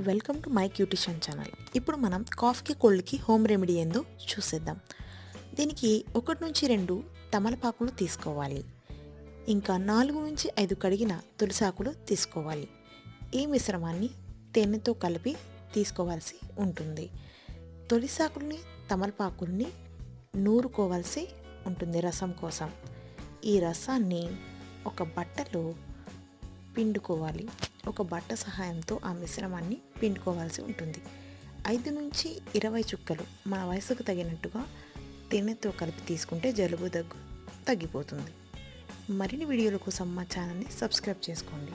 Welcome to my క్యూటిషన్ channel. ఇప్పుడు మనం కాఫ్కి కోల్డ్కి హోమ్ రెమెడీ ఏందో చూసేద్దాం. దీనికి 1 నుంచి 2 తమలపాకులు తీసుకోవాలి. ఇంకా 4 నుంచి 5 కడిగిన తులసాకులు తీసుకోవాలి. ఈ మిశ్రమాన్ని తేనెతో కలిపి తీసుకోవాల్సి ఉంటుంది. తులసాకుల్ని తమలపాకుల్ని నూరుకోవాల్సి ఉంటుంది రసం కోసం. ఈ రసాన్ని ఒక బట్టలో పిండుకోవాలి. ఒక బట్ట సహాయంతో ఆ మిశ్రమాన్ని పిండుకోవాల్సి ఉంటుంది. 5 నుంచి 20 చుక్కలు మన వయసుకు తగినట్టుగా తేనెతో కలిపి తీసుకుంటే జలుబు దగ్గు తగ్గిపోతుంది. మరిన్ని వీడియోల కోసం మా ఛానల్ని సబ్స్క్రైబ్ చేసుకోండి.